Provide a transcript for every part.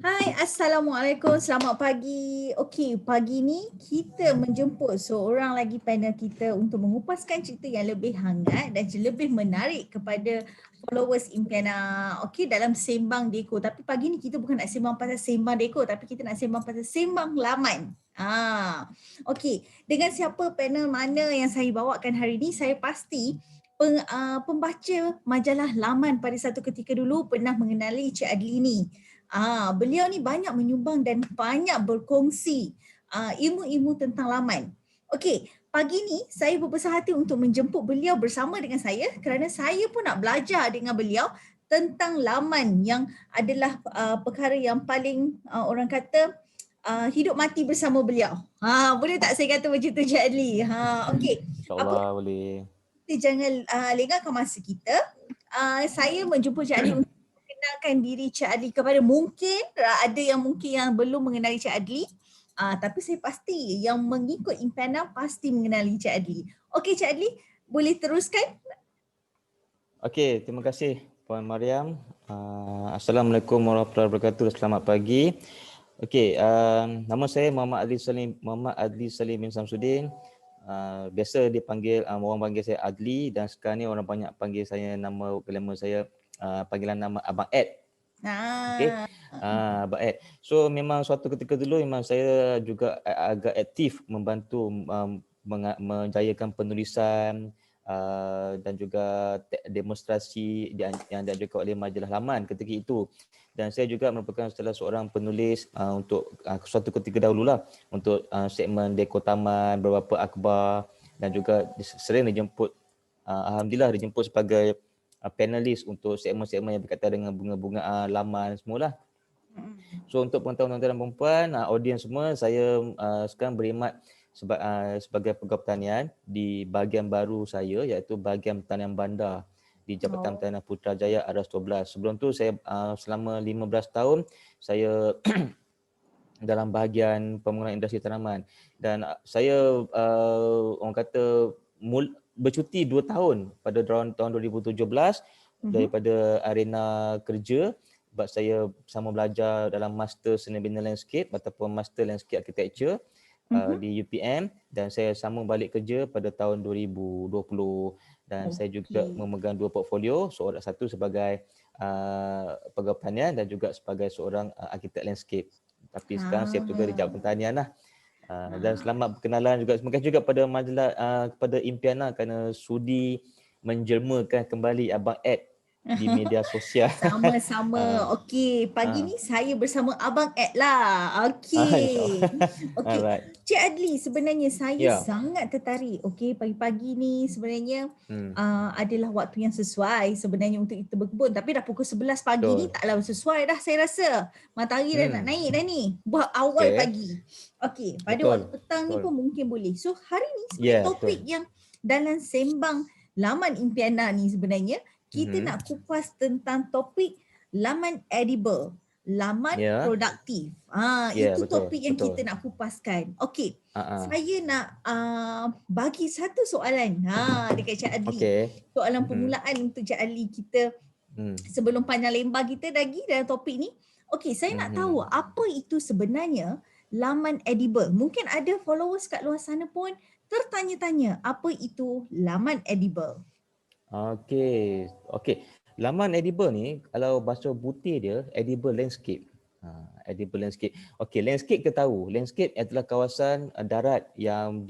Hai, Assalamualaikum. Selamat pagi. Okey, pagi ni kita menjemput seorang lagi panel kita untuk mengupaskan cerita yang lebih hangat dan lebih menarik kepada followers Impiana. Okey, dalam Sembang Deko. Tapi pagi ni kita bukan nak sembang pasal Sembang Deko, tapi kita nak sembang pasal Sembang Laman. Okey. Dengan siapa panel mana yang saya bawakan hari ni, saya pasti pembaca majalah Laman pada satu ketika dulu pernah mengenali Cik Adli ni. Beliau ni banyak menyumbang dan banyak berkongsi ilmu-ilmu tentang laman. Okey, pagi ni saya berbesar hati untuk menjemput beliau bersama dengan saya kerana saya pun nak belajar dengan beliau tentang laman yang adalah perkara yang paling orang kata hidup mati bersama beliau. Boleh tak saya kata macam tu, Cik Adli? Okey. Apa InsyaAllah boleh. kita jangan lengahkan masa kita. Saya menjemput Cik Adli untuk kenalkan diri Cik Adli kepada mungkin ada yang belum mengenali Cik Adli. Tapi saya pasti yang mengikut Impiana pasti mengenali Cik Adli. Okey Cik Adli, boleh teruskan? Okey, terima kasih Puan Mariam. Assalamualaikum warahmatullahi wabarakatuh. Selamat pagi. Okey, nama saya Muhammad Adli Salim bin Samsudin. Biasa dipanggil orang panggil saya Adli, dan sekarang ni orang banyak panggil saya nama glamour saya panggilan nama Abang Ed. Okey. Abang Ed. So memang suatu ketika dulu memang saya juga agak aktif membantu menjayakan penulisan dan juga demonstrasi yang diajukan oleh majalah Laman ketika itu. Dan saya juga merupakan salah seorang penulis untuk suatu ketika dahululah untuk segmen Deko Taman, beberapa akhbar, dan juga sering dijemput, alhamdulillah dijemput sebagai panelis untuk segmen-segmen yang berkaitan dengan bunga-bungaan, laman semualah. So untuk pengetahuan tuan-tuan dan puan-puan, audiens semua, saya sekarang berkhidmat sebagai pegawai pertanian di bahagian baru saya, iaitu bahagian pertanian bandar di Jabatan Pertanian Putrajaya Aras 12. Sebelum tu saya selama 15 tahun saya dalam bahagian pembangunan industri tanaman, dan saya orang kata bercuti 2 tahun pada tahun 2017 daripada arena kerja, sebab saya sama belajar dalam Master Sustainable Landscape ataupun Master Landscape Architecture di UPM, dan saya sambung balik kerja pada tahun 2020, dan saya juga memegang 2 portfolio, satu sebagai pegawai pertanian dan juga sebagai seorang arkitek landscape. Tapi sekarang saya juga di Jabatan Pertanian lah. Dan selamat berkenalan juga. Terima kasih juga pada majalah kepada Impiana kerana sudi menjelmakan kembali Abang Ed di media sosial. Sama-sama. Okey, pagi ni saya bersama Abang Ed lah. Okey. Okey. Alright. Cik Adli, sebenarnya saya Ya. sangat tertarik. Okey, pagi-pagi ni sebenarnya adalah waktu yang sesuai sebenarnya untuk kita berkebun. Tapi dah pukul 11 pagi ni taklah sesuai dah saya rasa. Matahari dah nak naik dah ni. Buat awal pagi. Okey, pada waktu petang ni pun mungkin boleh. So hari ni sebenarnya topik yang dalam sembang laman Impiana ni sebenarnya kita nak kupas tentang topik laman edible, laman produktif. Itu topik yang kita nak kupaskan. Okey, saya nak bagi satu soalan dekat Cik Adli. Soalan permulaan untuk Cik Adli kita sebelum panjang lebar kita lagi dalam topik ni. Okey, saya nak tahu apa itu sebenarnya laman edible. Mungkin ada followers kat luar sana pun tertanya-tanya apa itu laman edible. Okey. Laman edible ni, kalau bahasa putih dia, edible landscape. Edible landscape. Okey, landscape kita tahu. Landscape adalah kawasan darat yang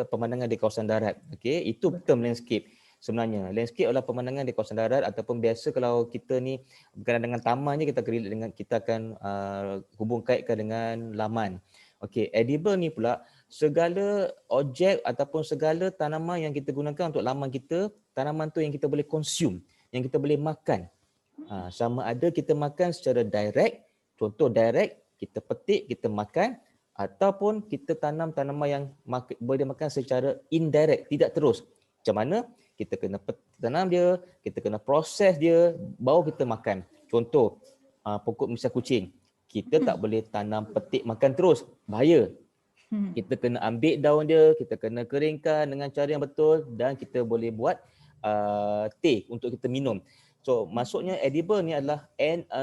pemandangan di kawasan darat. Okey, itu term landscape. Sebenarnya, landscape adalah pemandangan di kawasan darat, ataupun biasa kalau kita ni berkenaan dengan taman je, kita akan hubung kaitkan dengan laman. Okey, edible ni pula segala objek ataupun segala tanaman yang kita gunakan untuk laman kita, tanaman tu yang kita boleh consume, yang kita boleh makan. Sama ada kita makan secara direct, contoh direct, kita petik, kita makan, ataupun kita tanam tanaman yang boleh makan secara indirect, tidak terus. Macam mana? Kita kena tanam dia, kita kena proses dia, baru kita makan. Contoh, pokok misal kucing. Kita tak boleh tanam petik makan terus, bahaya. Kita kena ambil daun dia, kita kena keringkan dengan cara yang betul, dan kita boleh buat teh untuk kita minum. So maksudnya edible ni adalah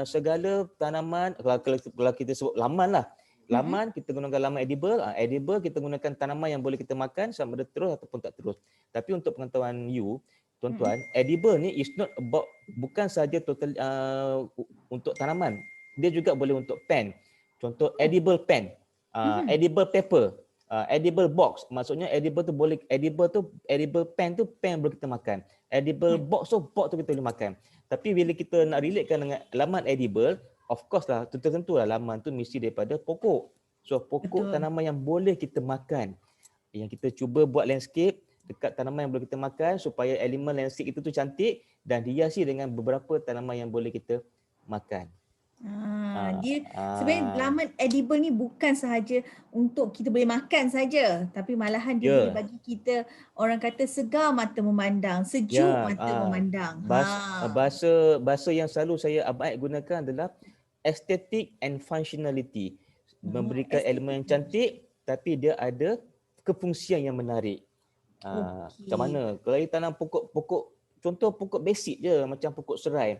segala tanaman, kalau kita sebut laman lah. Laman kita gunakan laman edible, edible kita gunakan tanaman yang boleh kita makan sama ada terus ataupun tak terus. Tapi untuk pengetahuan you, tuan-tuan, edible ni is not about, bukan saja total untuk tanaman. Dia juga boleh untuk pen. Contoh edible pen, edible paper, edible box. Maksudnya edible tu boleh, edible pen tu pen boleh kita makan. Edible box tu kita boleh makan. Tapi bila kita nak relatekan dengan laman edible, of course lah, tentu-tentulah laman tu mesti daripada pokok. So pokok tanaman yang boleh kita makan. Yang kita cuba buat landscape dekat tanaman yang boleh kita makan supaya elemen landscape itu tu cantik dan dihiasi dengan beberapa tanaman yang boleh kita makan. Dia sebenarnya laman edible ni bukan sahaja untuk kita boleh makan saja, tapi malahan dia boleh bagi kita, orang kata, segar mata memandang, sejuk mata memandang. Bahasa yang selalu saya Abang Ed gunakan adalah aesthetic and functionality. Memberikan elemen yang cantik tapi dia ada kefungsian yang menarik. Macam mana? Kalau kita tanam pokok, contoh pokok basic je macam pokok serai.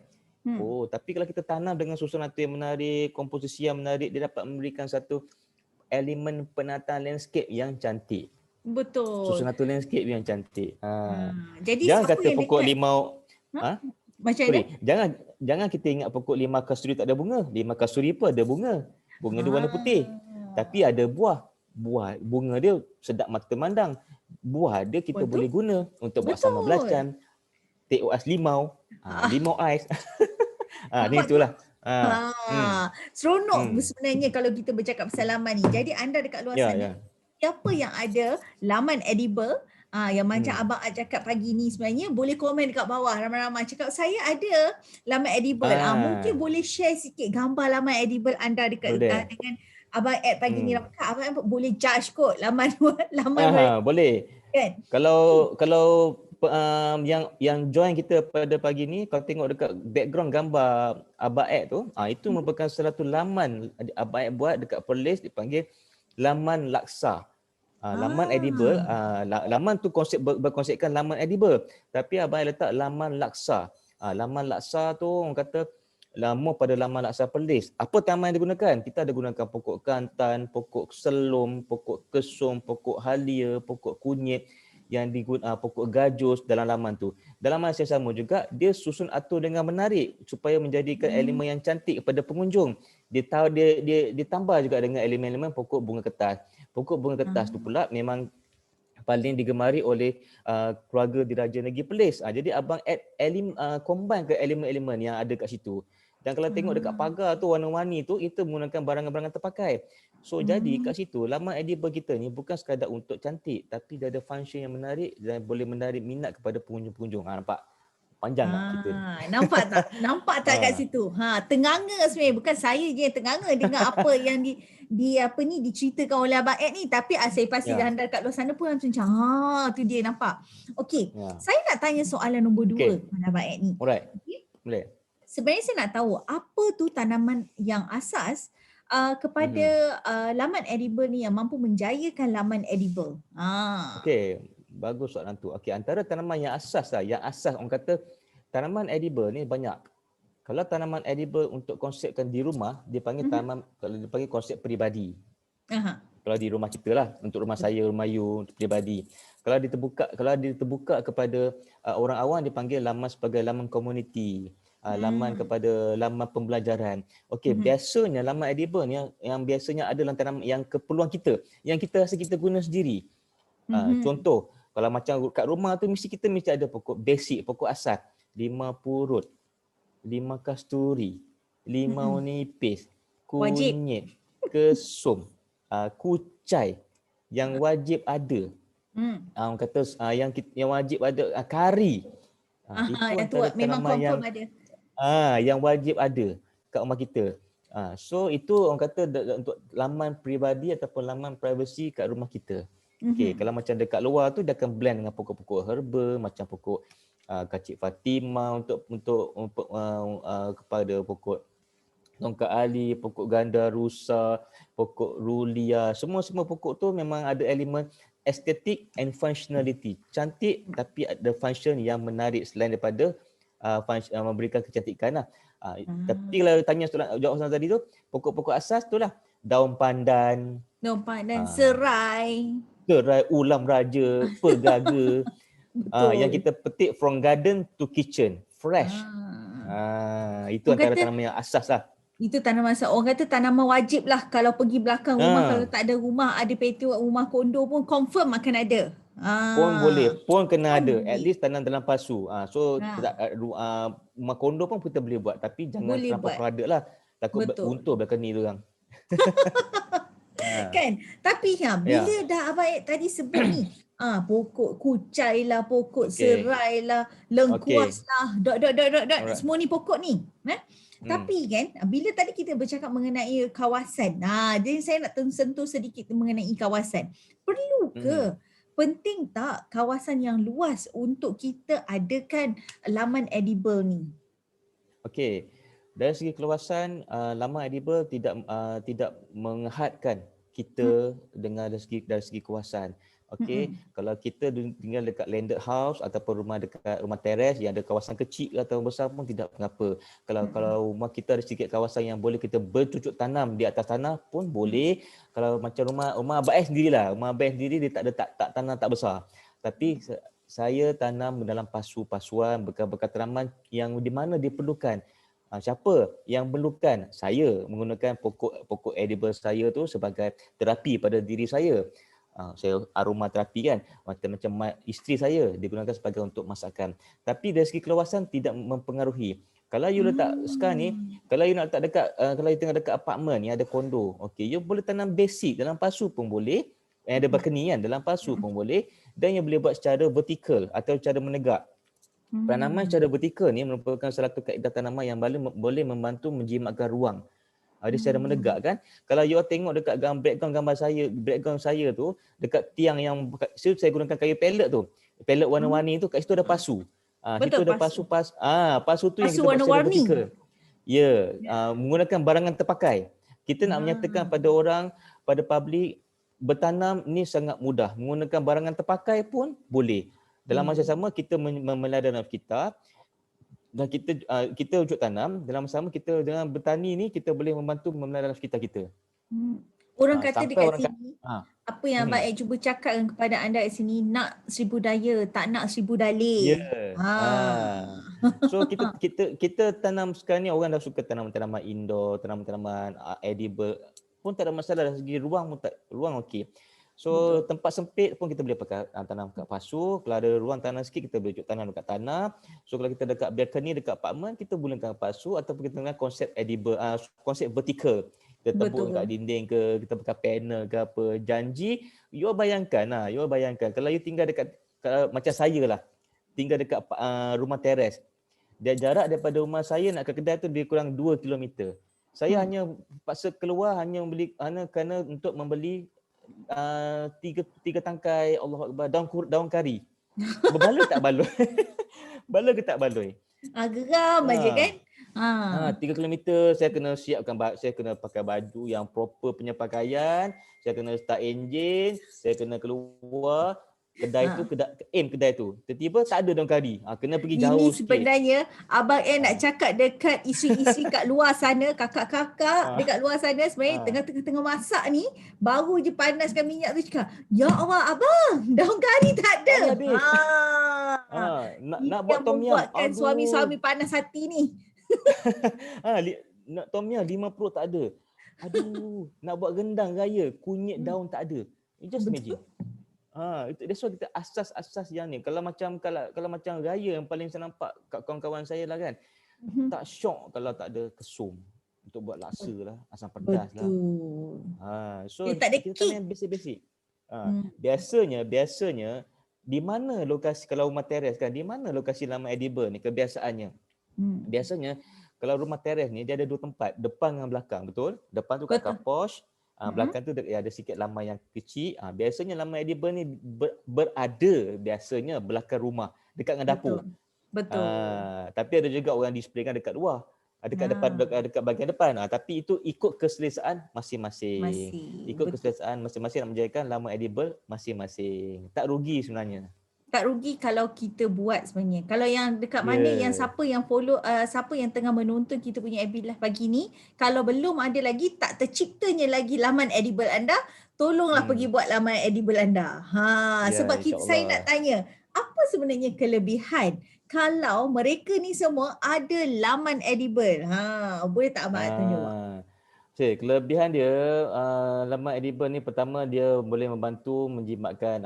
Tapi kalau kita tanam dengan susunan yang menarik, komposisi yang menarik, dia dapat memberikan satu elemen penataan landscape yang cantik. Betul. Susunan landscape yang cantik. Jadi jangan kata pokok limau. Macam Jangan kita ingat pokok limau kasturi tak ada bunga. Limau kasturi pun ada bunga. Bunga dia warna putih. Tapi ada buah. Bunga dia sedap mata mandang. Buah dia kita boleh guna untuk buat sambal belacan, TOS limau, limau ais. Ni itulah. Seronok sebenarnya kalau kita bercakap pasal laman ni. Jadi anda dekat luar sana, siapa yang ada laman edible, yang macam Abang Ad cakap pagi ni, sebenarnya boleh komen dekat bawah ramai-ramai cakap saya ada laman edible. Mungkin boleh share sikit gambar laman edible anda dekat dengan Abang Ad pagi ni. Abang Ad boleh judge kot laman boleh. Kan? Kalau yang join kita pada pagi ni, kalau tengok dekat background gambar Abang Ed tu, itu merupakan satu laman Abang Ed buat dekat Perlis, dipanggil laman laksa. Laman edible, laman tu berkonsepkan laman edible, tapi Abang Ed letak laman laksa. Laman laksa tu orang kata lama pada laman laksa Perlis. Apa tanaman yang digunakan? Kita ada gunakan pokok kantan, pokok selum, pokok kesum, pokok halia, pokok kunyit, yang pokok gajus dalam laman tu. Dalam masa yang sama juga, dia susun atur dengan menarik supaya menjadikan elemen yang cantik kepada pengunjung. Dia ditambah juga dengan elemen-elemen pokok bunga kertas. Pokok bunga kertas tu pula memang paling digemari oleh keluarga diraja negeri Perlis. Jadi Abang add combine ke elemen-elemen yang ada kat situ. Dan kalau tengok dekat pagar tu warna-warni tu, kita menggunakan barangan-barangan terpakai. So jadi kat situ laman edible kita ni bukan sekadar untuk cantik, tapi dia ada function yang menarik dan boleh menarik minat kepada pengunjung-pengunjung. Nampak? Panjang tak kita ni? Nampak tak? Nampak tak kat situ? Tenganga sebenarnya, bukan saya je yang tenganga dengan apa yang diceritakan oleh Abang Ed ni, tapi saya pasti anda kat luar sana pun macam tu dia nampak. Okey, saya nak tanya soalan nombor 2 kepada Abang Ed ni. Alright. Boleh. Sebenarnya saya nak tahu apa tu tanaman yang asas kepada laman edible ni yang mampu menjayakan laman edible. Okey, bagus soalan tu. Okey, antara tanaman yang asas orang kata tanaman edible ni banyak. Kalau tanaman edible untuk konsepkan di rumah, dia panggil tanaman, kalau dia panggil konsep peribadi. Kalau di rumah kita lah, untuk rumah saya, rumah you, peribadi. Kalau dia terbuka kepada orang awam, dia panggil laman sebagai laman komuniti. Laman kepada laman pembelajaran. Okey, biasanya laman edible ni yang biasanya ada dalam tanaman yang keperluan kita, yang kita rasa kita guna sendiri. Contoh, kalau macam kat rumah tu mesti ada pokok basic, pokok asas. Limau purut, limau kasturi, limau nipis, kunyit, kesum, kucai yang wajib ada. Orang kata yang wajib ada, kari. Itu memang confirm ada. Yang wajib ada kat rumah kita. So itu orang kata untuk laman peribadi ataupun laman privacy kat rumah kita. Okey, kalau macam dekat luar tu dia akan blend dengan pokok-pokok herba macam pokok kacik Fatimah untuk kepada pokok tongkat ali, pokok ganda rusa, pokok rulia, semua pokok tu memang ada elemen aesthetic and functionality. Cantik tapi ada function yang menarik selain daripada memberikan kecantikan lah. Tapi Ah. kalau tanya jawab soalan tadi tu, pokok-pokok asas tu lah. Daun pandan, Nampak dan ah, serai. serai, ulam raja, pelgaga, yang Betul. kita petik from garden to kitchen, fresh. Ah. Itu Orang antara kata tanaman yang asas lah. itu tanaman orang kata tanaman wajib lah kalau pergi belakang rumah, kalau tak ada rumah, ada patio rumah kondo pun confirm akan ada. Pun boleh, pun kena Pun ada. At boleh. least tanam dalam pasu. So Ha, rumah kondo pun kita boleh buat, tapi jangan boleh terlampau buat. crowded lah. Takut Betul. runtuh balcony tu orang. Kan? Tapi bila Ya. dah Abang Ed tadi sebut ni, pokok kucai lah, pokok Okey. serai lah, lengkuas Okey. lah, dot, Alright. semua ni pokok ni. Hmm. Tapi kan, bila tadi kita bercakap mengenai kawasan, jadi saya nak sentuh sedikit mengenai kawasan. Perlu Mhm. ke, penting tak kawasan yang luas untuk kita adakan laman edible ni? Okey. Dari segi keluasan, laman edible tidak menghadkan Hmm. kita dengan dari segi kawasan. Okey, Mm-mm. kalau kita tinggal dekat landed house ataupun rumah dekat rumah teres yang ada kawasan kecil atau besar pun tidak mengapa. Kalau rumah kita ada sedikit kawasan yang boleh kita bercucuk tanam di atas tanah pun boleh. Kalau macam rumah Abang sendirilah, rumah Abang sendiri dia tak ada tak tanah tak besar. Tapi saya tanam dalam pasu-pasuan bekas-bekas tanaman yang di mana diperlukan. Siapa yang perlukan? Saya menggunakan pokok edible saya tu sebagai terapi pada diri saya. Saya aromaterapi kan, macam isteri saya digunakan sebagai untuk masakan. Tapi dari segi keluasan tidak mempengaruhi. Kalau you letak sekarang ni, kalau you nak letak dekat kalau you tengah dekat apartmen ni ada kondo, okey, you boleh tanam basic dalam pasu pun boleh. Ada balcony kan, dalam pasu pun boleh, dan you boleh buat secara vertikal atau secara menegak. Tanaman secara vertikal ni merupakan salah satu kaedah tanaman yang boleh membantu menjimatkan ruang. Dia secara menegak kan. Kalau you tengok dekat background saya tu, dekat tiang yang saya gunakan kayu pellet tu. Pellet warna-warni tu, kat situ ada pasu. Situ Betul, ada pasu. pasu tu yang Pasu kita buat secara warna-warni. vertikal. Ya, menggunakan barangan terpakai. Kita nak menyatakan pada orang, pada public, bertanam ni sangat mudah. Menggunakan barangan terpakai pun boleh. Dalam masa sama kita memelihara kita, dan kita wujud tanam, dalam masa sama kita dengan bertani ni kita boleh membantu memelihara sekitar kita. Orang kata Sampai dekat orang kata, sini, apa yang Abang Ed cuba cakapkan kepada anda kat sini, nak 1000 daya, tak nak 1000 ya. dalih. So kita tanam sekarang ni, orang dah suka tanaman-tanaman indoor, tanaman-tanaman edible pun tak ada masalah. Dari segi ruang pun ruang okey. So Betul. tempat sempit pun kita boleh pakai tanam kat pasu. Kalau ada ruang tanah sikit kita boleh tanam dekat tanah. So kalau kita dekat balcony, dekat apartmen, kita gunakan pasu ataupun kita gunakan konsep edible, konsep vertikal. Kita tebuk dekat dinding ke, kita pakai panel ke apa. Janji, you bayangkan kalau you tinggal dekat macam saya lah, tinggal dekat rumah teres. Dan jarak daripada rumah saya nak ke kedai tu lebih kurang 2 km. Saya hanya paksa keluar hanya kerana untuk membeli tiga tangkai Allah Akbar daun kari. Berbaloi tak baloi? Baloi ke tak baloi? Geram aja kan? 3 kilometer saya kena siapkan, saya kena pakai baju yang proper punya pakaian, saya kena start enjin, saya kena keluar kedai tu. Tiba-tiba tak ada daun kari. Kena pergi jauh Ini sikit. sebenarnya Abang nak cakap dekat isteri-isteri kat luar sana, kakak-kakak dekat luar sana sebenarnya tengah-tengah masak ni, baru je panaskan minyak tu cakap, "Ya Allah abang, daun kari tak ada." Nak Ini buat yang tom yum. membuatkan suami-suami panas hati ni. Nak tom yum 50 tak ada. Aduh, nak buat rendang raya, kunyit daun tak ada. Just imagine. That's why kita asas-asas yang ni. Kalau macam raya yang paling saya nampak kat kawan-kawan saya lah kan, tak syok kalau tak ada kesum untuk buat laksa lah, asam pedas lah. So dia tak ada kita kick. tanam yang basic-basic. Biasanya di mana lokasi, kalau rumah teres kan, di mana lokasi laman edible ni kebiasaannya? Biasanya kalau rumah teres ni dia ada 2 tempat, depan dengan belakang, betul? Depan tu kat carport, belakang tu ada sikit laman yang kecil. Biasanya laman edible ni berada biasanya belakang rumah, dekat dengan dapur. Betul. Tapi ada juga orang displaykan dekat luar, dekat bahagian depan. Tapi itu ikut keselesaan masing-masing. Ikut keselesaan masing-masing nak menjadikan laman edible masing-masing. Tak rugi sebenarnya. tak rugi kalau kita buat sebenarnya. Kalau yang dekat mana yang Ya. siapa yang follow, siapa yang tengah menonton kita punya FB Live pagi ni, kalau belum ada lagi, tak terciptanya lagi laman edible anda, tolonglah pergi buat laman edible anda. Ya, Sebab saya nak insyaAllah. tanya, apa sebenarnya kelebihan kalau mereka ni semua ada laman edible? Boleh tak Abang Ad tunjuk? Okay, kelebihan dia laman edible ni pertama dia boleh membantu menjimatkan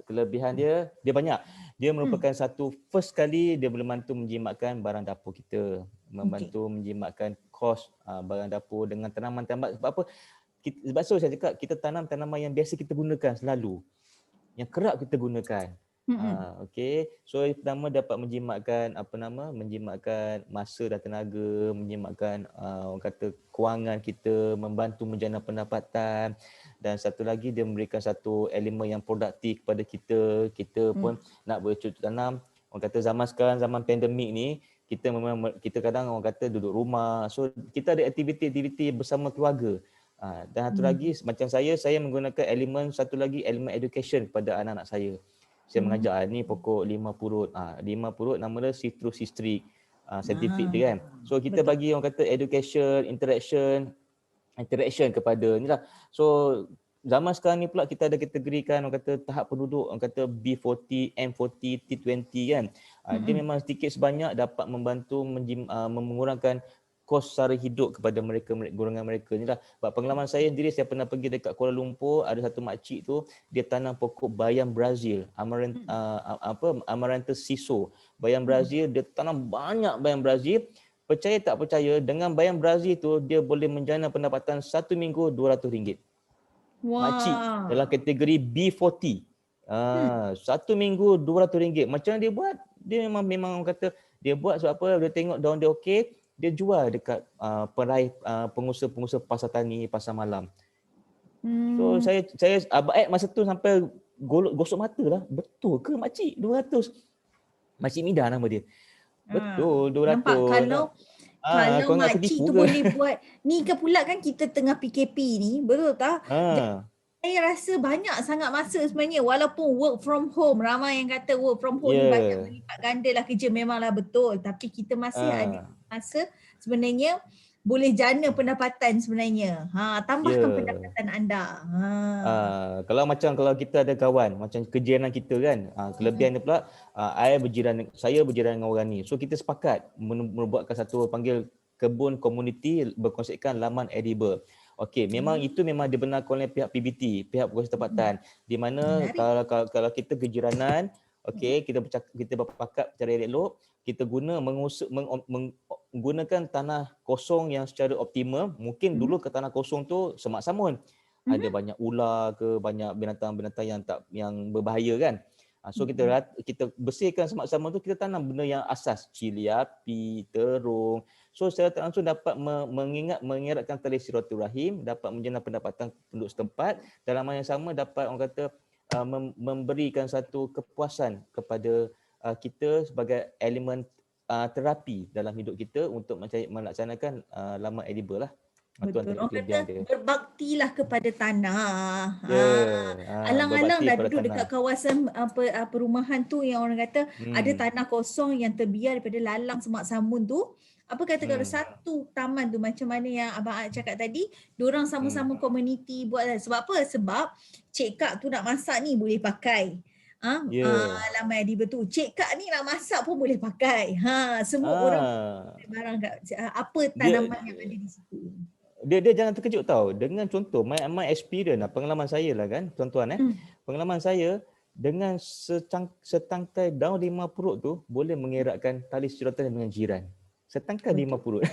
kelebihan dia banyak. Dia merupakan satu first kali dia boleh membantu menjimatkan barang dapur kita, Okey. membantu menjimatkan kos barang dapur dengan tanaman-tanaman. Sebab apa? Sebab so saya cakap kita tanam tanaman yang biasa kita gunakan selalu, yang kerap kita gunakan. Okey. So yang pertama dapat menjimatkan masa dan tenaga, menjimatkan orang kata kewangan kita, membantu menjana pendapatan, dan satu lagi dia memberikan satu elemen yang produktif kepada kita. Kita pun nak bercocok tanam. Orang kata zaman sekarang, zaman pandemik ni, kita kadang orang kata duduk rumah. So kita ada aktiviti-aktiviti bersama keluarga. Dan satu lagi macam saya menggunakan satu lagi elemen education kepada anak-anak saya. Saya mengajar ni pokok 5 purut. 5 purut nama dia citrus history. Scientific dia kan. So kita Betul. bagi orang kata education, interaction kepada ni lah. So zaman sekarang ni pula kita ada kategorikan orang kata tahap penduduk, orang kata B40, M40, T20 kan. Dia memang sedikit sebanyak dapat membantu mengurangkan kos sara hidup kepada golongan mereka ni lah. Sebab pengalaman saya sendiri, saya pernah pergi dekat Kuala Lumpur, ada satu makcik tu dia tanam pokok bayam Brazil, Amaranthus siso. Bayam Brazil, dia tanam banyak bayam Brazil. Percaya tak percaya, dengan bayam Brazil tu dia boleh menjana pendapatan 1 minggu RM200. Makcik dalam kategori B40. 1 minggu RM200. Macam mana dia buat? Dia memang orang kata dia buat sebab apa? Dia tengok daun dia okey, dia jual dekat pengusaha-pengusaha pasar tani, pasar malam. So saya Abang Ed masa tu sampai gosok mata lah. Betul ke makcik 200? Makcik Mida nama dia. Betul 200. Nampak kalau kau ingat aku makcik tipu tu ke? boleh buat ni ke pula kan kita tengah PKP ni, betul tak? Saya rasa banyak sangat masa sebenarnya, walaupun work from home, ramai yang kata work from home ni banyak berlipat ganda lah kerja, memanglah betul, tapi kita masih ada masa sebenarnya boleh jana pendapatan sebenarnya. Tambahkan pendapatan anda. Kalau kita ada kawan macam kejiran kita kan, kelebihan dia pula saya berjiran dengan orang ni. So kita sepakat membuatkan satu panggil kebun komuniti berkonsepkan laman edible. Okey, memang dibenarkan oleh pihak PBT, pihak penguasa tempatan, di mana kalau kita kejiranan, okey, kita berpakat cara elok, kita menggunakan tanah kosong yang secara optimal. Mungkin dulu ke tanah kosong tu semak samun, ada banyak ular ke, banyak binatang-binatang yang berbahaya kan. So kita bersihkan semak samun tu, kita tanam benda yang asas, cili api, terung. So secara tak langsung dapat mengeratkan tali silaturahim, dapat menjana pendapatan penduduk setempat. Dalam hal yang sama dapat orang kata memberikan satu kepuasan kepada kita sebagai elemen terapi dalam hidup kita untuk melaksanakan laman edible lah. Betul. Orang kata berbaktilah kepada tanah. Alang-alang dah duduk dekat kawasan perumahan tu yang orang kata ada tanah kosong yang terbiar daripada lalang semak samun tu. Apa kata kalau satu taman tu macam mana yang Abang Ad cakap tadi, diorang sama-sama komuniti buat. Sebab apa? Sebab Cik Kak tu nak masak ni boleh pakai. Laman edible tu. Cik Kak ni nak masak pun boleh pakai. Semua orang barang apa tanaman yang ada di situ. Dia jangan terkejut tau. Dengan contoh, my experience, pengalaman saya lah kan, tuan-tuan. Pengalaman saya, dengan setangkai daun 5 purut tu, boleh mengeratkan tali silaturahim dengan jiran. Setangkai 5 purut.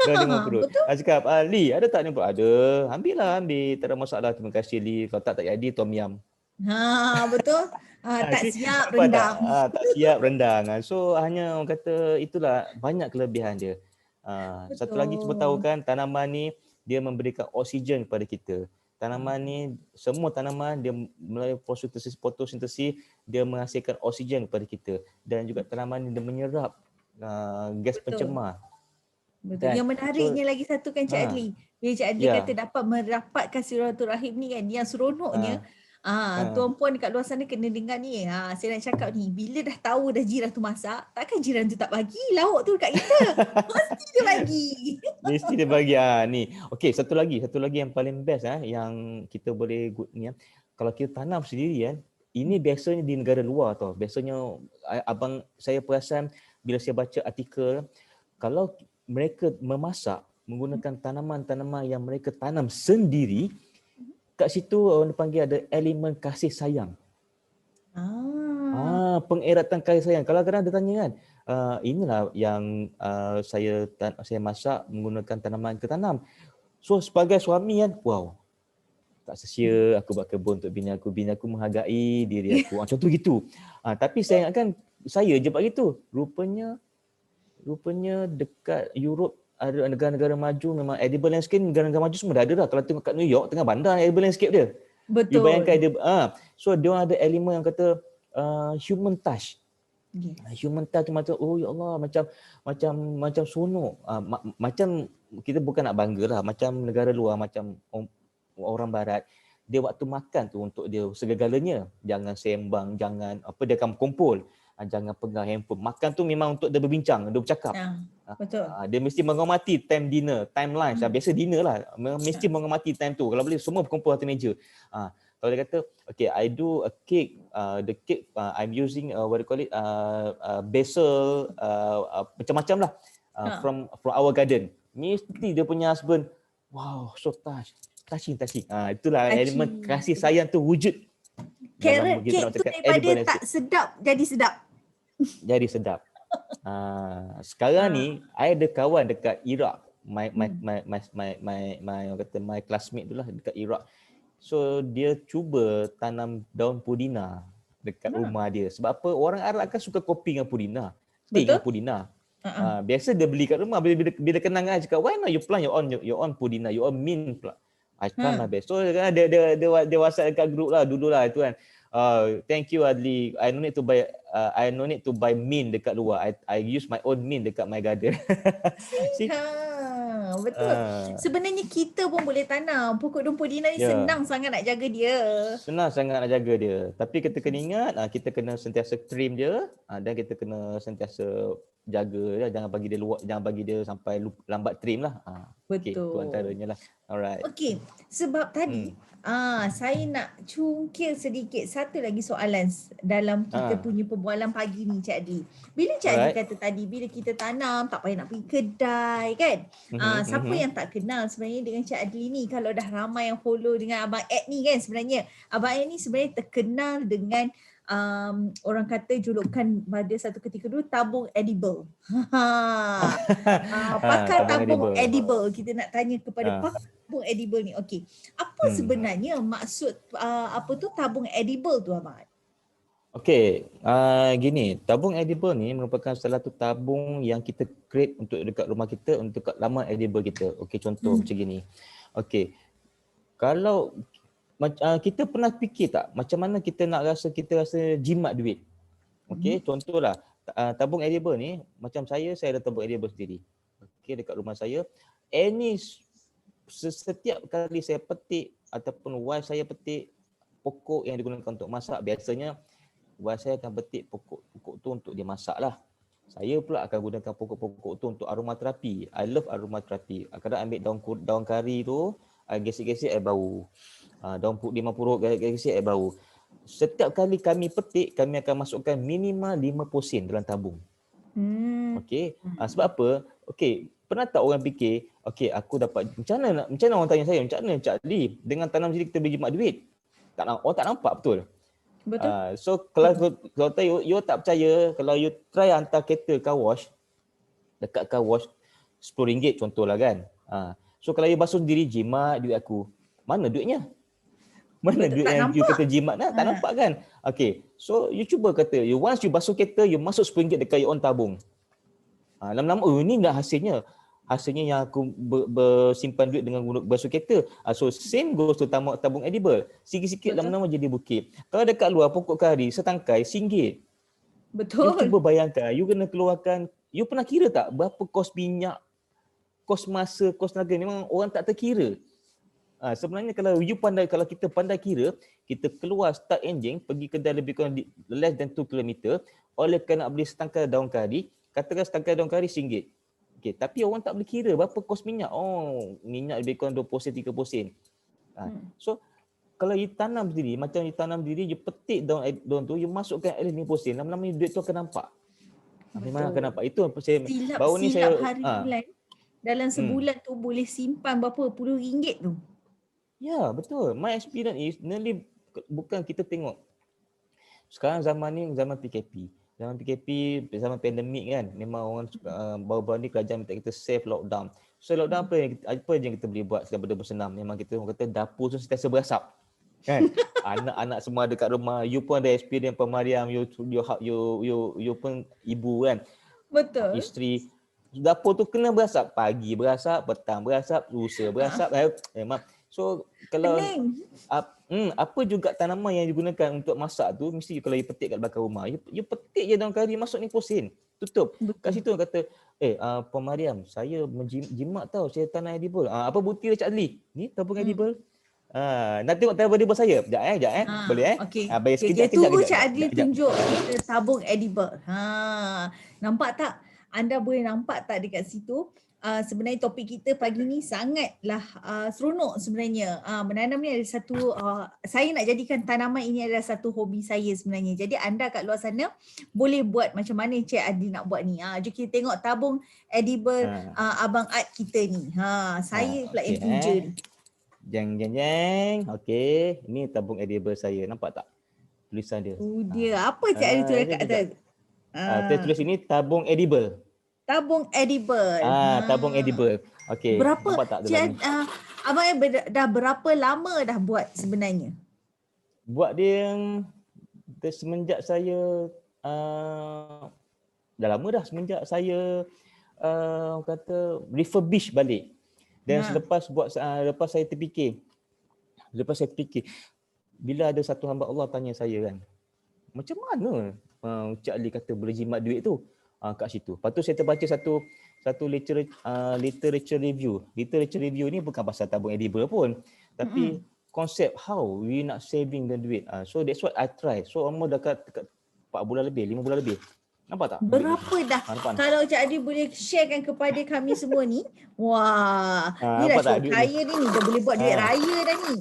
Daun 5 purut. Cakap, Lee, ada tak ni purut? Ada. Ambil. Tak ada masalah. Terima kasih, Lee. Kalau tak jadi, tom yum. Betul. Tak siap rendang. Tak siap rendang. So, hanya orang kata, itulah banyak kelebihan dia. Satu lagi cuba tahu kan, tanaman ni dia memberikan oksigen kepada kita. Tanaman ni, semua tanaman dia melalui fotosintesis dia menghasilkan oksigen kepada kita, dan juga tanaman ni dia menyerap gas pencemar. Betul. Kan? Yang menariknya lagi satu kan Cik Adli. Bila Cik Adli kata dapat merapatkan silaturahim ni kan, yang seronoknya Ha. Tuan puan dekat luar sana kena dengar ni. Saya nak cakap ni, bila dah tahu dah jiran tu masak, takkan jiran tu tak bagi lauk tu dekat kita. Mesti dia bagi. Mesti dia bagi ni. Okey, satu lagi yang paling best yang kita boleh ni kalau kita tanam sendiri ini biasanya di negara luar tau. Biasanya abang saya perasan bila saya baca artikel, kalau mereka memasak menggunakan tanaman-tanaman yang mereka tanam sendiri, kat situ orang panggil ada elemen kasih sayang. Pengeratan kasih sayang. Kalau kadang dia tanya kan, inilah yang saya masak menggunakan tanaman ketanam. So sebagai suami kan, wow, tak sesia aku buat kebun untuk bini aku menghargai diri aku. Contoh gitu. Tapi saya ingatkan saya je buat gitu. Rupanya dekat Europe ada negara-negara maju memang edible landscape, negara-negara maju semua dah ada dah. Kalau tengok kat New York tengah bandar edible landscape dia. Betul. You bayangkan dia so dia ada elemen yang kata human touch. Human touch tu macam oh ya Allah macam sonok. Macam kita bukan nak bangga lah, macam negara luar, macam orang barat, dia waktu makan tu untuk dia segala-galanya, jangan sembang, jangan dia akan kumpul, jangan pegang handphone. Makan tu memang untuk dia berbincang, dia bercakap. Betul. Dia mesti menghormati time dinner, time lunch. Biasa dinner lah, mesti menghormati time tu. Kalau boleh semua berkumpul atas meja. Kalau dia kata, okay, I do a cake, the cake I'm using what do you call it, basil, macam-macam lah, from our garden. Mesti dia punya husband, wow, so touching. Itulah elemen kasih sayang tu wujud. Carrot cake tu daripada tak sedap jadi sedap. Jadi sedap. Sekarang ni I ada kawan dekat Iraq, my classmate tu lah dekat Iraq. So dia cuba tanam daun pudina dekat rumah dia. Sebab apa? Orang Arab kan suka kopi dengan pudina. Teh dengan pudina. Biasa dia beli kat rumah, bila kenang kan cakap, why not you plant your own pudina, your own mint pula. I try my best. So dia WhatsApp dekat group lah dulu lah itu kan. Thank you Adli. I no need to buy mint dekat luar. I use my own mint dekat my garden. Betul. Sebenarnya kita pun boleh tanam pokok daun pudina ni, senang sangat nak jaga dia. Senang sangat nak jaga dia. Tapi kita kena ingat, kita kena sentiasa trim dia, dan kita kena sentiasa jaga dia, jangan bagi dia sampai lambat trim lah. Betul. Okay, itu antaranya lah. Alright. Okey, sebab tadi saya nak cungkil sedikit satu lagi soalan dalam kita punya perbualan pagi ni, Cik Adli. Bila Cik Adli kata tadi, bila kita tanam tak payah nak pergi kedai kan. Siapa yang tak kenal sebenarnya dengan Cik Adli ni, kalau dah ramai yang follow dengan Abang Ed ni kan, sebenarnya Abang Ed ni sebenarnya terkenal dengan orang kata julukan pada satu ketika dulu tabung edible. Pakar tabung edible. Kita nak tanya kepada pakar tabung edible ni. Okey. Apa sebenarnya maksud tabung edible tu, Abang? Okey, gini, tabung edible ni merupakan salah satu tabung yang kita create untuk dekat rumah kita, untuk laman edible kita. Okey, contoh macam gini. Okey. Kalau kita pernah fikir tak macam mana kita rasa jimat duit? Okey, contohlah tabung edible ni, macam saya ada tabung edible sendiri. Okey, dekat rumah saya. Setiap kali saya petik ataupun wife saya petik pokok yang digunakan untuk masak, biasanya wife saya akan petik pokok tu untuk dia masak lah. Saya pula akan gunakan pokok-pokok tu untuk aromaterapi. I love aromaterapi. Kadang ambil daun kari tu, gesek-gesek air bau. Daun limau purut, gesek air bau. Setiap kali kami petik, kami akan masukkan minimal 50 sen dalam tabung. Okey. Sebab apa? Okey, pernah tak orang fikir, okey, aku dapat macam mana orang tanya saya, macam mana Cik Adli dengan tanam sendiri kita boleh jimat duit? Orang tak nampak betul. Betul. So kalau you tak percaya, kalau you try hantar kereta car wash, dekat car wash RM10 contohlah kan. So kalau you basuh sendiri, jimat duit aku, mana duitnya? Mana betul, duit yang you kata jimat tak nampak kan? Okay, so you cuba kata, once you basuh kereta, you masuk RM10 dekat your own tabung. Lama-lama, ni dah hasilnya yang aku bersimpan duit dengan basuh kereta. So same goes to tabung edible. Sikit-sikit lama-lama jadi bukit. Kalau dekat luar pokok kari setangkai RM1. Betul. You cuba bayangkan, you kena keluarkan, you pernah kira tak berapa kos minyak, kos masa, kos tenaga? Memang orang tak terkira. Sebenarnya kalau kita pandai kira, kita keluar start engine pergi kedai lebih kurang less than 2 km oleh kerana nak beli setangkai daun kari, katakan setangkai daun kari RM1. Okey, tapi orang tak boleh kira berapa kos minyak. Oh, minyak lebih kurang 20 sen, 30 sen. So kalau you tanam sendiri, macam you tanam sendiri, you petik daun tu, you masukkan air 50 sen, lama-lama duit tu akan nampak. Memang akan nampak. Itu apa saya baru ni Silap saya hari bulan. Dalam hmm. sebulan tu boleh simpan berapa puluh ringgit tu. Ya, betul. My experience is nearly bukan kita tengok. Sekarang zaman ni zaman PKP. Zaman PKP, zaman pandemik kan. Memang orang baru-baru ni kerajaan minta kita safe lockdown. So lockdown apa yang kita boleh buat daripada bersenam? Memang kita orang kata dapur tu sentiasa berasap. Kan? Anak-anak semua ada kat rumah. You pun ada experience Mariam, you pun ibu kan. Betul. Isteri. Dapur tu kena berasap. Pagi berasap, petang berasap, lusa berasap. Memang. So kalau apa juga tanaman yang digunakan untuk masak tu, mesti kalau you petik kat belakang rumah, you petik je daun kari, masuk ni posin, tutup. Betul. Kat situ kata, Puan Mariam, saya menjimat tau, saya tanam edible. Apa bukti dia Cik Adli? Ni tabung edible. Nak tengok tabung edible saya? Sekejap boleh okay. Bayar sekejap, tunggu Cik Adli tunjuk kita tabung edible. Nampak tak? Anda boleh nampak tak dekat situ? Sebenarnya topik kita pagi ni sangatlah seronok sebenarnya. Menanam ni ada satu, saya nak jadikan tanaman ini adalah satu hobi saya sebenarnya. Jadi anda kat luar sana boleh buat macam mana Cik Adli nak buat ni. Jom kita tengok tabung edible Abang Ad kita ni. Saya pula yang puja ni. Jeng. Okey, ini tabung edible saya. Nampak tak? Tulisan dia. Dia apa Cik Adli tulis kat atas? Dia tulis ini tabung edible. Tabung edible. Tabung edible. Okey. Berapa nampak tak Abang dah berapa lama dah buat sebenarnya? Buat dia semenjak saya dah lama dah, semenjak saya kata refurbish balik. Dan lepas saya terfikir bila ada satu hamba Allah tanya saya kan, macam mana Cik Ali kata boleh jimat duit tu kat situ. Lepas tu saya terbaca satu literature review. Literature review ni bukan pasal tabung edible pun, tapi konsep how we nak saving the duit. So that's what I try. So almost dekat 4 bulan lebih, 5 bulan lebih. Nampak tak? Berapa dah? Kalau Cik Adi boleh sharekan kepada kami semua ni. Wah, ni dah cukup kaya ni. Dah boleh buat duit raya dah ni.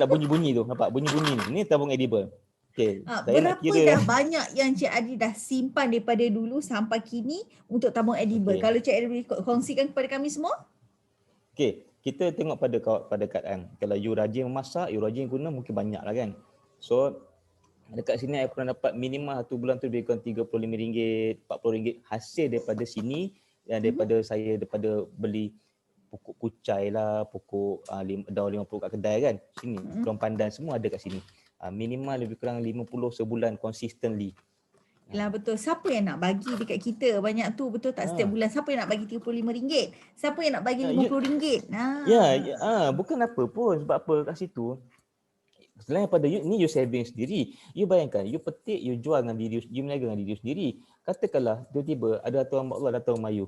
Ada bunyi-bunyi tu. Nampak? Bunyi-bunyi ni. Ni tabung edible. Okay. Berapa dah banyak yang Cik Adi dah simpan daripada dulu sampai kini untuk tabung edible? Okay. Kalau Cik Adi boleh kongsikan kepada kami semua? Okay. Kita tengok pada keadaan. Kalau you rajin memasak, you rajin guna, mungkin banyak lah kan. So, dekat sini saya pernah dapat minimum satu bulan tu lebih kurang RM35, RM40 hasil daripada sini, dan daripada beli pokok kucai lah, pokok daun 50 kat kedai kan. Sini, Pulau Pandan semua ada kat sini. Minimal lebih kurang 50 sebulan consistently. Lah betul. Siapa yang nak bagi dekat kita banyak tu, betul tak? Setiap bulan siapa yang nak bagi RM35? Siapa yang nak bagi RM50? Bukan apa pun. Sebab apa kat situ? Selain daripada you saving sendiri, you bayangkan, you petik, you jual dengan diri, you meniaga dengan diri sendiri. Katakanlah tiba-tiba ada Tuan Allah datang rumah you.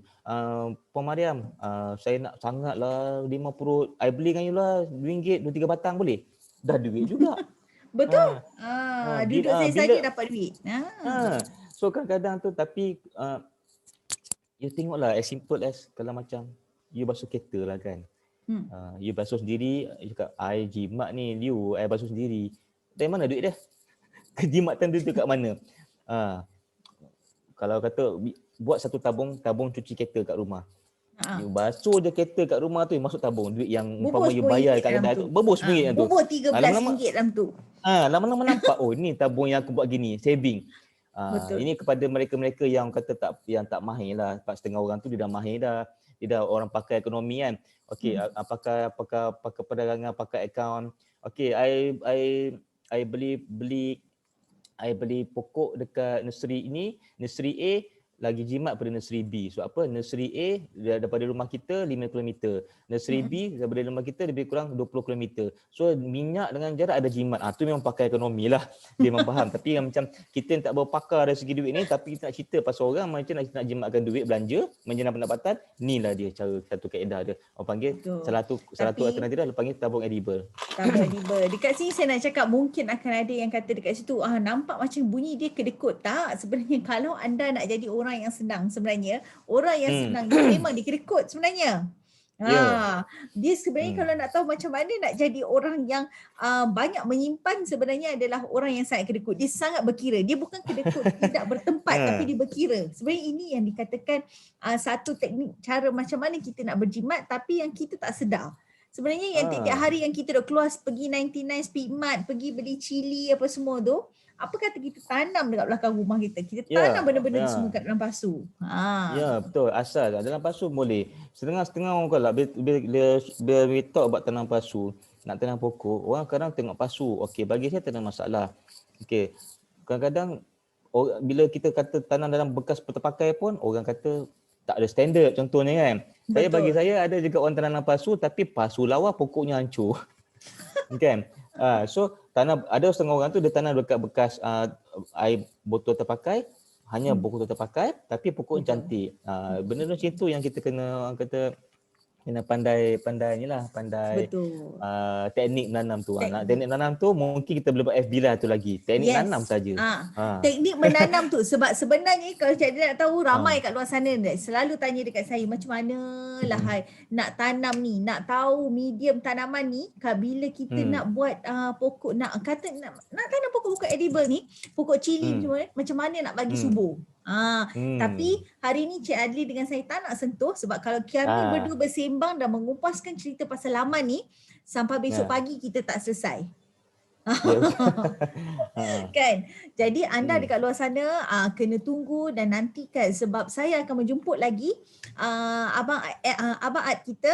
Puan Mariam, saya nak sangatlah 50, I beli dengan you lah RM2, 2-3 batang boleh? Dah duit juga. Betul. Duduk saya saja dapat duit. So kadang-kadang tu, tapi you tengoklah as simple as kalau macam you basuh kereta lah kan. You basuh sendiri, you cakap, I jimat ni, I basuh sendiri. Dari mana duit dia? Kejimatan tu kat mana? Kalau kata buat satu tabung cuci kereta kat rumah. You basuh je kereta kat rumah tu, masuk tabung. Duit yang umpama you bayar kat kedai tu, bobos RM10 tu. Bobos RM13 dalam tu. Lama-lama nampak, ni tabung yang aku buat gini, saving. Ini kepada mereka-mereka yang kata yang tak mahir lah. 4,5 orang tu dia dah mahir dah. Dia dah orang pakai ekonomi kan. Okey, pakai perdagangan, pakai akaun. Okey, I beli pokok dekat nursery A lagi jimat pada nursery B. Sebab apa? Nursery A daripada rumah kita 5 km. Nursery B daripada rumah kita lebih kurang 20 km. So minyak dengan jarak ada jimat. Tu memang pakai ekonomi lah. Dia memang faham. Tapi yang macam kita tak berpakar dari segi duit ni, tapi kita nak cerita pasal orang macam nak jimatkan duit belanja, menjenam pendapatan, inilah dia cara satu kaedah dia. Orang panggil salah tu alternatif dia panggil tabung edible. Tabung edible. Dekat sini saya nak cakap mungkin akan ada yang kata dekat situ, nampak macam bunyi dia kedekut. Tak, sebenarnya kalau anda nak jadi orang yang senang, sebenarnya orang yang senang dia memang dia kedekut sebenarnya. Dia sebenarnya kalau nak tahu macam mana nak jadi orang yang banyak menyimpan, sebenarnya adalah orang yang sangat kedekut. Dia sangat berkira. Dia bukan kedekut tidak bertempat tapi dia berkira. Sebenarnya ini yang dikatakan satu teknik cara macam mana kita nak berjimat tapi yang kita tak sedar. Sebenarnya yang tiap hari yang kita dah keluar pergi 99 Speed Mart, pergi beli cili apa semua tu, apa kata kita tanam dekat belakang rumah kita. Kita tanam benda-benda tu semua kat dalam pasu. Ya, betul. Asal dalam pasu boleh. Setengah-setengah orang kalau bila we talk about tanam pasu, nak tanam pokok, orang kadang tengok pasu. Okey, bagi saya tak ada masalah. Okey. Kadang-kadang bila kita kata tanam dalam bekas terpakai pun orang kata tak ada standard contohnya kan. Bagi saya ada juga orang tanam pasu tapi pasu lawa pokoknya hancur. Kan? So tanam, ada setengah orang tu dia tanam dekat bekas air botol terpakai, hanya botol terpakai tapi pokok cantik. Benda macam tu yang kita kena, orang kata kena pandai inilah, pandai teknik menanam tu. Teknik menanam tu mungkin kita boleh buat FB lah tu lagi. Teknik menanam saja. Teknik menanam tu sebab sebenarnya kalau cikgu nak tahu ramai kat luar sana selalu tanya dekat saya macam mana lah nak tanam ni, nak tahu medium tanaman ni bila kita nak buat pokok nak tanam pokok-pokok edible ni, pokok cili macam mana nak bagi subur. Tapi hari ni Cik Adli dengan saya tak nak sentuh sebab kalau kami berdua bersembang dan mengupaskan cerita pasal laman ni sampai besok pagi kita tak selesai. Kan? Jadi anda dekat luar sana kena tunggu dan nantikan sebab saya akan menjemput lagi abang Ad kita,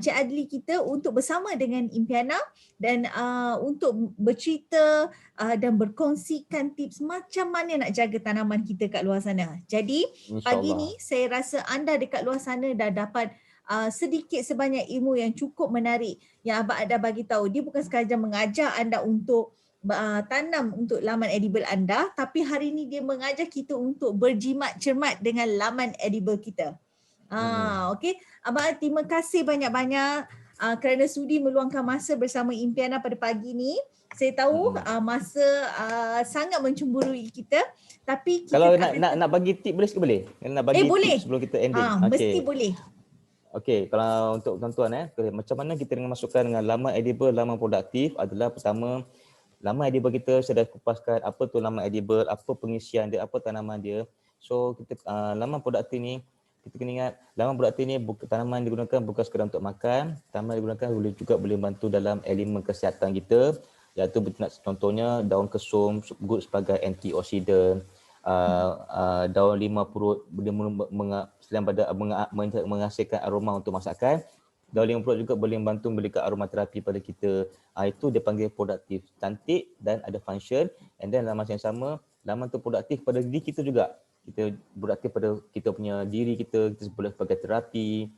Cik Adli kita untuk bersama dengan Impiana dan untuk bercerita dan berkongsikan tips macam mana nak jaga tanaman kita kat luar sana. Jadi pagi ni saya rasa anda dekat luar sana dah dapat sedikit sebanyak ilmu yang cukup menarik yang Abang Ad dah bagi tahu. Dia bukan sekadar mengajar anda untuk tanam untuk laman edible anda, tapi hari ini dia mengajar kita untuk berjimat cermat dengan laman edible kita. Okey, Abang Ad, terima kasih banyak-banyak kerana sudi meluangkan masa bersama Impiana pada pagi ni. Saya tahu masa sangat mencemburui kita, tapi kita kalau nak bagi tip boleh sikit boleh? Nak bagi boleh. tips sebelum kita ending. Mesti boleh. Okey, kalau untuk tuan-tuan macam mana kita dengan masukkan dengan laman edible, laman produktif adalah pertama, laman edible kita saya dah kupaskan apa tu laman edible, apa pengisian dia, apa tanaman dia. So kita laman produktif ni kita kena ingat laman produktif ni tanaman digunakan bukan sekadar untuk makan, tanaman digunakan juga boleh bantu dalam elemen kesihatan kita, iaitu contohnya daun kesum good sebagai antioksidan. Daun lima purut selain pada menghasilkan aroma untuk masakan, daun lima purut juga boleh membantu memberikan aromaterapi pada kita. Itu dia panggil produktif, cantik dan ada function. And then dalam masa yang sama, laman tu produktif pada diri kita juga. Kita produktif pada kita punya diri kita boleh sebagai terapi.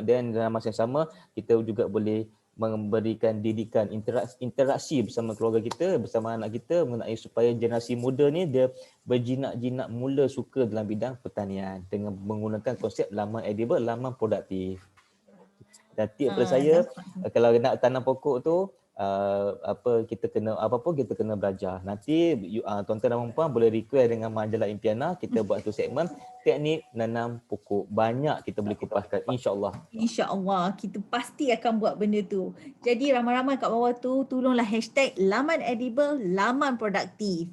Dan dalam masa yang sama kita juga boleh memberikan didikan interaksi bersama keluarga kita, bersama anak kita mengenai supaya generasi muda ni dia berjinak-jinak mula suka dalam bidang pertanian dengan menggunakan konsep laman edible, laman produktif. Dan tip daripada saya, kalau nak tanam pokok tu kita kena belajar. Nanti tuan-tuan dan puan boleh request dengan majalah Impiana, kita buat satu segmen teknik menanam pokok. Banyak kita boleh kupaskan, insya-Allah. InsyaAllah kita pasti akan buat benda tu. Jadi ramai-ramai kat bawah tu tolonglah hashtag laman edible, laman produktif.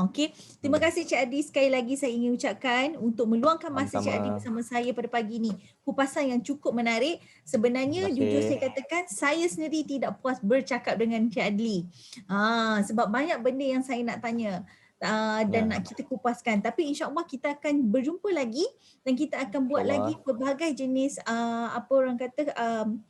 Okey. Terima kasih Cik Adi, sekali lagi saya ingin ucapkan untuk meluangkan masa Cik Adi bersama saya pada pagi ni. Kupasan yang cukup menarik. Sebenarnya jujur saya katakan saya sendiri tidak puas bercakap dengan Cik Adli. Sebab banyak benda yang saya nak tanya. Dan nak kita kupaskan, tapi insya-Allah kita akan berjumpa lagi dan kita akan buat lagi pelbagai jenis apa orang kata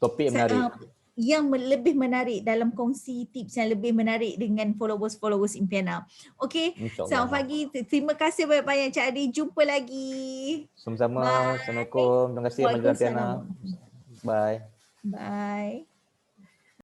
topik menarik. yang lebih menarik, dalam kongsi tips yang lebih menarik dengan followers Impiana. Okey, InsyaAllah. selamat pagi. Terima kasih banyak-banyak Cik Adi. Jumpa lagi. Sama-sama. Bye. Assalamualaikum. Terima kasih Majelis Impiana. Waalaikumsalam. Bye. Bye.